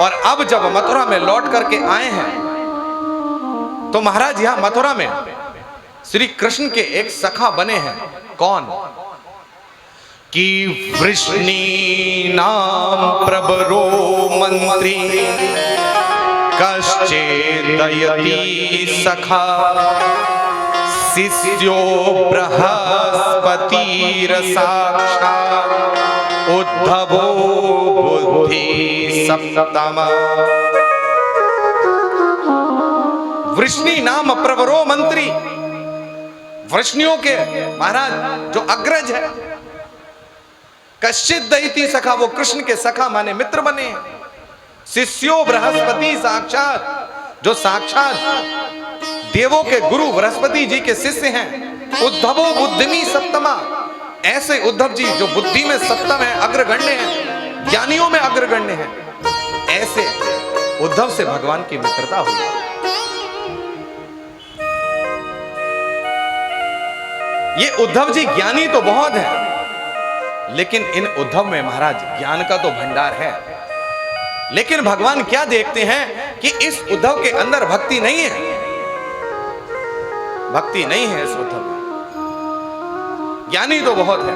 और अब जब मथुरा में लौट करके आए हैं तो महाराज यहां मथुरा में श्री कृष्ण के एक सखा बने हैं। कौन? कि वृष्णि नाम प्रबरो मंत्री कश्चिदयति सखा शिष्यो बृहस्पतिर साक्षात् उद्धवो बुद्धि सप्तम। वृष्णि नाम प्रवरो मंत्री, वृष्णियों के महाराज जो अग्रज है। कश्चित दैती सखा, वो कृष्ण के सखा माने मित्र बने। शिष्यो बृहस्पति साक्षात, जो साक्षात देवों के गुरु बृहस्पति जी के शिष्य हैं। उद्धवो बुद्धिमी सप्तमा, ऐसे उद्धव जी जो बुद्धि में सप्तम है, अग्रगण्य है, ज्ञानियों में अग्रगण्य है, ऐसे उद्धव से भगवान की मित्रता हुई। ये उद्धव जी ज्ञानी तो बहुत है, लेकिन इन उद्धव में महाराज ज्ञान का तो भंडार है। लेकिन भगवान क्या देखते हैं कि इस उद्धव के अंदर भक्ति नहीं है, भक्ति नहीं है इस उद्धव में। ज्ञानी तो बहुत है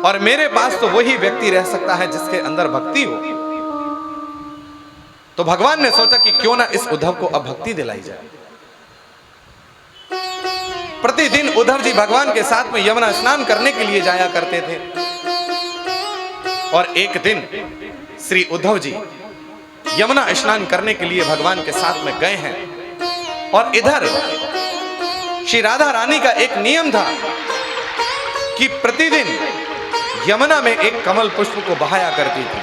और मेरे पास तो वही व्यक्ति रह सकता है जिसके अंदर भक्ति हो। तो भगवान ने सोचा कि क्यों ना इस उद्धव को अब भक्ति दिलाई जाए। प्रतिदिन उद्धव जी भगवान के साथ में यमुना स्नान करने के लिए जाया करते थे। और एक दिन श्री उद्धव जी यमुना स्नान करने के लिए भगवान के साथ में गए हैं। और इधर श्री राधा रानी का एक नियम था कि प्रतिदिन यमुना में एक कमल पुष्प को बहाया करती थी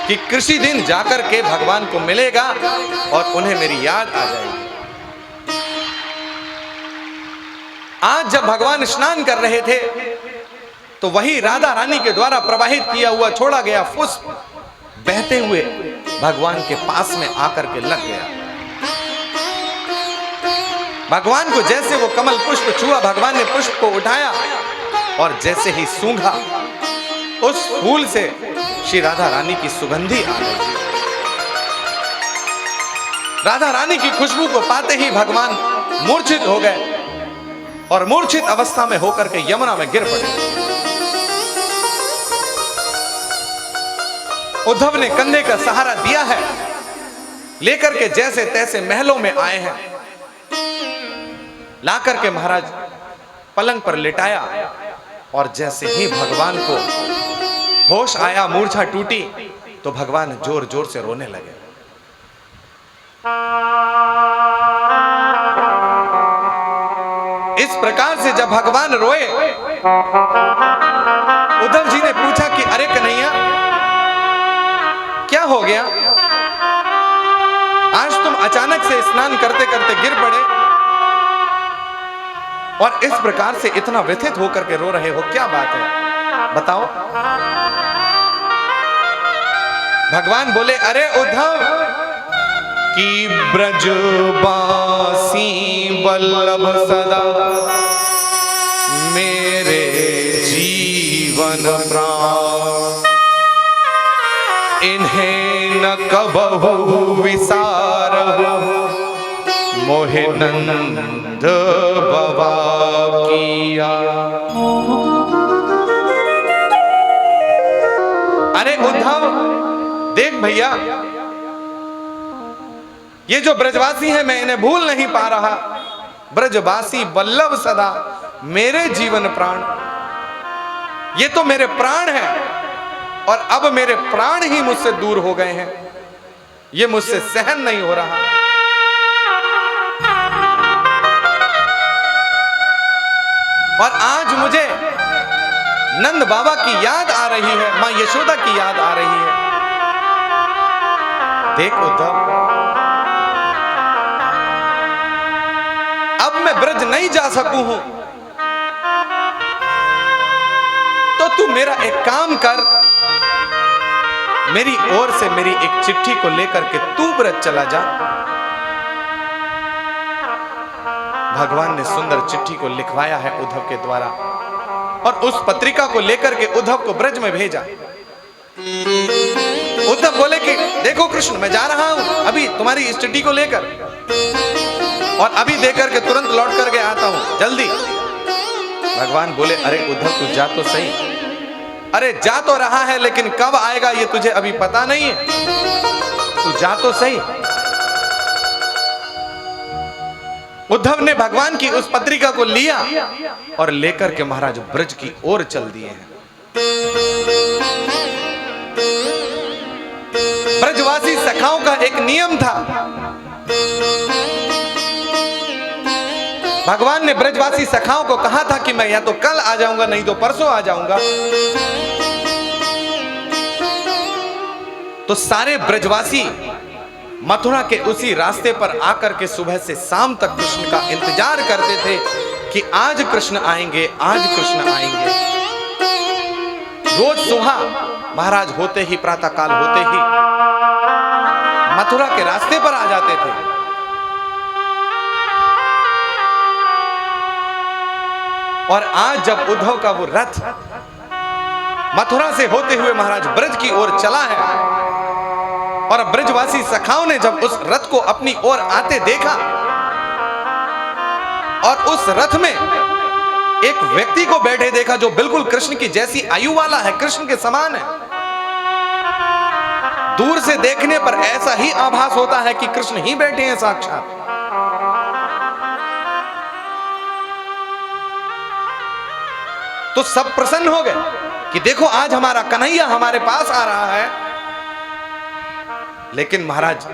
कि किसी दिन जाकर के भगवान को मिलेगा और उन्हें मेरी याद आ जाएगी। आज जब भगवान स्नान कर रहे थे तो वही राधा रानी के द्वारा प्रवाहित किया हुआ छोड़ा गया पुष्प बहते हुए भगवान के पास में आकर के लग गया। भगवान को जैसे वो कमल पुष्प छुआ, भगवान ने पुष्प को उठाया और जैसे ही सूंघा, उस फूल से श्री राधा रानी की सुगंधी आ गई। राधा रानी की खुशबू को पाते ही भगवान मूर्छित हो गए और मूर्छित अवस्था में होकर के यमुना में गिर पड़े। उद्धव ने कंधे का सहारा दिया है, लेकर के जैसे तैसे महलों में आए हैं। लाकर के महाराज पलंग पर लिटाया और जैसे ही भगवान को होश आया, मूर्छा टूटी, तो भगवान जोर जोर से रोने लगे। इस प्रकार से जब भगवान रोए, उद्धव जी ने पूछा कि अरे कन्हैया, क्या हो गया? आज तुम अचानक से स्नान करते करते गिर पड़े और इस प्रकार से इतना व्यथित होकर के रो रहे हो, क्या बात है, बताओ। भगवान बोले, अरे उद्धव, कि ब्रजवासी वल्लभ सदा मेरे जीवन प्राण, इन्हें न कबहु विसारहु मोहि नंद बाबा किया। अरे उद्धव, देख भैया, ये जो ब्रजवासी हैं मैं इन्हें भूल नहीं पा रहा। ब्रजवासी वल्लभ सदा मेरे जीवन प्राण, ये तो मेरे प्राण हैं और अब मेरे प्राण ही मुझसे दूर हो गए हैं। ये मुझसे सहन नहीं हो रहा। और आज मुझे नंद बाबा की याद आ रही है, मां यशोदा की याद आ रही है। देख उद्धव, अब मैं ब्रज नहीं जा सकूं हूं, तो तू मेरा एक काम कर, मेरी ओर से मेरी एक चिट्ठी को लेकर के तू ब्रज चला जा। भगवान ने सुंदर चिट्ठी को लिखवाया है उद्धव के द्वारा और उस पत्रिका को लेकर के उद्धव को ब्रज में भेजा। उद्धव बोले कि देखो कृष्ण मैं जा रहा हूं अभी तुम्हारी स्थिति को लेकर, और अभी देकर के तुरंत लौट करके आता हूं, जल्दी। भगवान बोले अरे उद्धव तू जा तो सही। अरे जा तो रहा है लेकिन कब आएगा ये तुझे अभी पता नहीं है, तू जा तो सही। उद्धव ने भगवान की उस पत्रिका को लिया और लेकर के महाराज ब्रज की ओर चल दिए हैं। ब्रजवासी सखाओं का एक नियम था, भगवान ने ब्रजवासी सखाओं को कहा था कि मैं या तो कल आ जाऊंगा नहीं तो परसों आ जाऊंगा। तो सारे ब्रजवासी मथुरा के उसी रास्ते पर आकर के सुबह से शाम तक कृष्ण का इंतजार करते थे कि आज कृष्ण आएंगे, आज कृष्ण आएंगे। रोज सुबह महाराज होते ही, प्रातः काल होते ही मथुरा के रास्ते पर आ जाते थे। और आज जब उद्धव का वो रथ मथुरा से होते हुए महाराज ब्रज की ओर चला है, और ब्रजवासी सखाओं ने जब उस रथ को अपनी ओर आते देखा, और उस रथ में एक व्यक्ति को बैठे देखा जो बिल्कुल कृष्ण की जैसी आयु वाला है, कृष्ण के समान है। दूर से देखने पर ऐसा ही आभास होता है कि कृष्ण ही बैठे हैं साक्षात। तो सब प्रसन्न हो गए कि देखो आज हमारा कन्हैया हमारे पास आ रहा है। लेकिन महाराज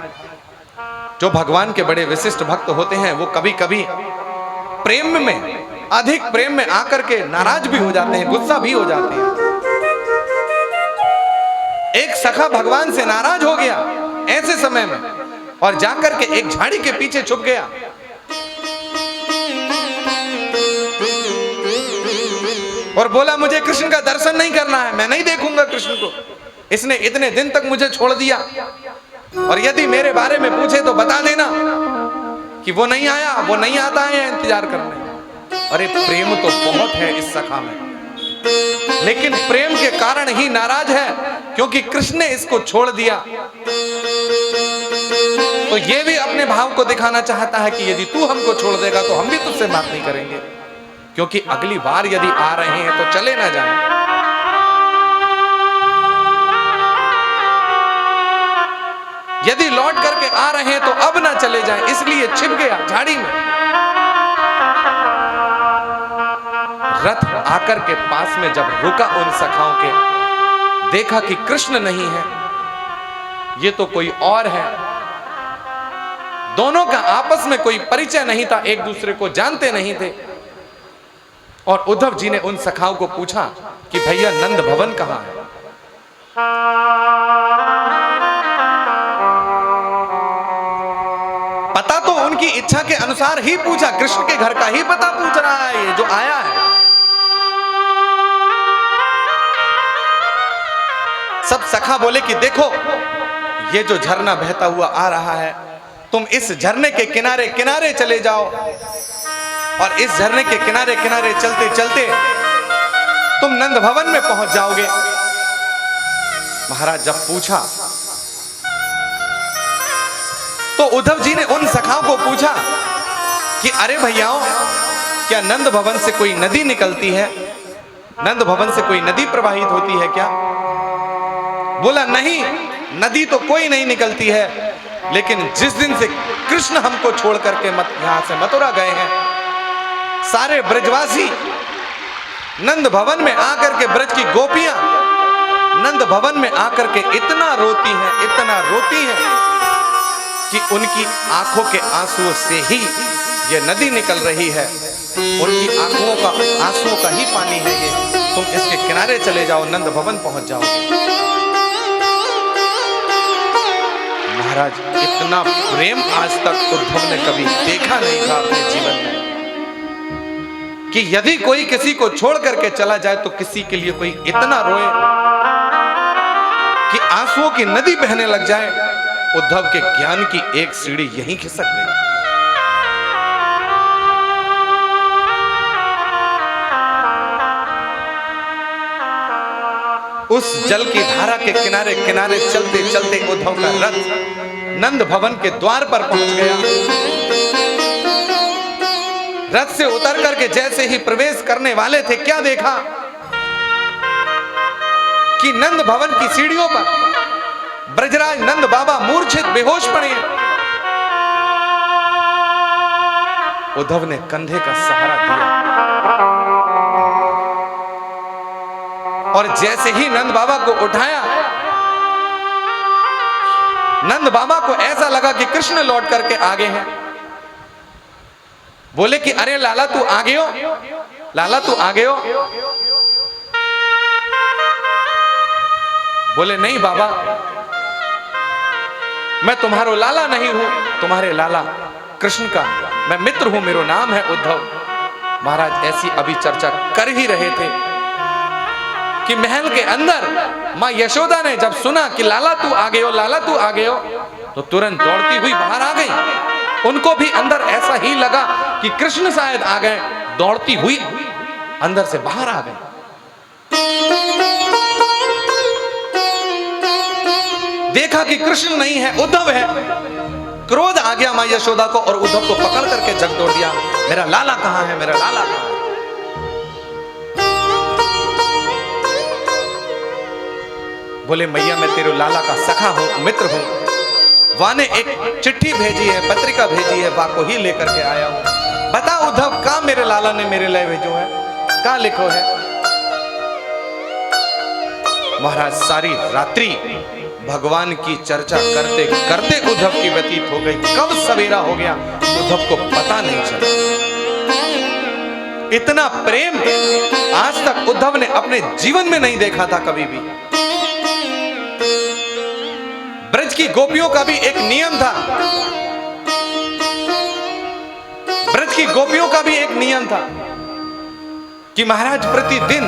जो भगवान के बड़े विशिष्ट भक्त होते हैं वो कभी कभी प्रेम में, अधिक प्रेम में आकर के नाराज भी हो जाते हैं, गुस्सा भी हो जाते हैं। एक सखा भगवान से नाराज हो गया ऐसे समय में, और जाकर के एक झाड़ी के पीछे छुप गया। और बोला मुझे कृष्ण का दर्शन नहीं करना है, मैं नहीं देखूंगा कृष्ण को। इसने इतने दिन तक मुझे छोड़ दिया, और यदि मेरे बारे में पूछे तो बता देना कि वो नहीं आया, वो नहीं आता है इंतजार करने। अरे प्रेम तो बहुत है इस सखा में, लेकिन प्रेम के कारण ही नाराज है क्योंकि कृष्ण ने इसको छोड़ दिया। तो ये भी अपने भाव को दिखाना चाहता है कि यदि तू हमको छोड़ देगा तो हम भी तुझसे बात नहीं करेंगे, क्योंकि अगली बार यदि आ रहे हैं तो चले ना जाएं। यदि लौट करके आ रहे हैं तो अब ना चले जाएं, इसलिए छिप गया झाड़ी में। रथ आकर के पास में जब रुका उन सखाओं के, देखा कि कृष्ण नहीं है, ये तो कोई और है। दोनों का आपस में कोई परिचय नहीं था, एक दूसरे को जानते नहीं थे। और उद्धव जी ने उन सखाओं को पूछा कि भैया नंद भवन कहां है? पता तो उनकी इच्छा के अनुसार ही पूछा, कृष्ण के घर का ही पता पूछ रहा है ये जो आया है। सब सखा बोले कि देखो ये जो झरना बहता हुआ आ रहा है, तुम इस झरने के किनारे किनारे चले जाओ, और इस झरने के किनारे किनारे चलते चलते तुम नंद भवन में पहुंच जाओगे। महाराज जब पूछा तो उद्धव जी ने उन सखाओं को पूछा कि अरे भैयाओ, क्या नंद भवन से कोई नदी निकलती है? नंद भवन से कोई नदी प्रवाहित होती है क्या? बोला नहीं, नदी तो कोई नहीं निकलती है, लेकिन जिस दिन से कृष्ण हमको छोड़ करके यहां से मथुरा गए हैं, सारे ब्रजवासी नंद भवन में आकर के, ब्रज की गोपियां नंद भवन में आकर के इतना रोती हैं कि उनकी आंखों के आंसुओं से ही ये नदी निकल रही है। उनकी आंसुओं का ही पानी है ये। तुम इसके किनारे चले जाओ, नंद भवन पहुंच जाओगे। महाराज इतना प्रेम आज तक उद्धव ने कभी देखा नहीं था अपने जीवन में, कि यदि कोई किसी को छोड़ करके चला जाए तो किसी के लिए कोई इतना रोए कि आंसुओं की नदी बहने लग जाए। उद्धव के ज्ञान की एक सीढ़ी यहीं खिसक गई। उस जल की धारा के किनारे किनारे चलते चलते उद्धव का रथ नंद भवन के द्वार पर पहुंच गया। रथ से उतर करके जैसे ही प्रवेश करने वाले थे, क्या देखा कि नंद भवन की सीढ़ियों पर ब्रजराज नंद बाबा मूर्छित बेहोश पड़े हैं। उद्धव ने कंधे का सहारा दिया और जैसे ही नंद बाबा को उठाया, नंद बाबा को ऐसा लगा कि कृष्ण लौट करके आगे हैं। बोले कि अरे लाला तू आगे हो, लाला तू आगे हो। बोले नहीं बाबा, मैं तुम्हारो लाला नहीं हूं, तुम्हारे लाला कृष्ण का मैं मित्र हूं, मेरा नाम है उद्धव। महाराज ऐसी अभी चर्चा कर ही रहे थे कि महल के अंदर मां यशोदा ने जब सुना कि लाला तू आगे हो, लाला तू आगे हो, तो तुरंत दौड़ती हुई बाहर आ गई। उनको भी अंदर ऐसा ही लगा कि कृष्ण शायद आ गए, दौड़ती हुई अंदर से बाहर आ गई। देखा कि कृष्ण नहीं है, उद्धव है। क्रोध आ गया मां यशोदा को और उद्धव को पकड़ करके जग दौड़ दिया, मेरा लाला कहां है, मेरा लाला कहां है। बोले मैया मैं तेरे लाला का सखा हूं, मित्र हूं। वाह ने एक चिट्ठी भेजी है, पत्रिका भेजी है, वाह को ही लेकर के आया हूं। बता उद्धव, कहां मेरे लाला ने मेरे लिए भेजो है, कहां लिखो है। महाराज सारी रात्रि भगवान की चर्चा करते करते उद्धव की व्यतीत हो गई। कब सवेरा हो गया उद्धव को पता नहीं चला। इतना प्रेम आज तक उद्धव ने अपने जीवन में नहीं देखा था कभी भी। ब्रज की गोपियों का भी एक नियम था, ब्रज की गोपियों का भी एक नियम था कि महाराज प्रतिदिन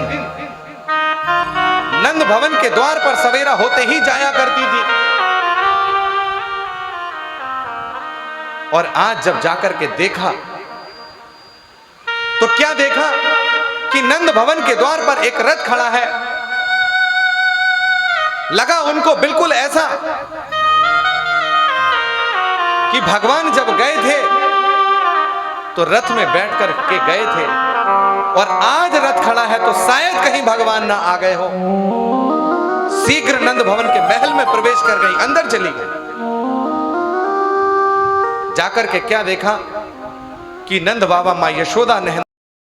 नंद भवन के द्वार पर सवेरा होते ही जाया करती थी। और आज जब जाकर के देखा तो क्या देखा कि नंद भवन के द्वार पर एक रथ खड़ा है। लगा उनको बिल्कुल ऐसा कि भगवान जब गए थे तो रथ में बैठ कर के गए थे और आज रथ खड़ा है तो शायद कहीं भगवान ना आ गए हो। शीघ्र नंद भवन के महल में प्रवेश कर गई, अंदर चली गई। जाकर के क्या देखा कि नंद बाबा मां यशोदा ने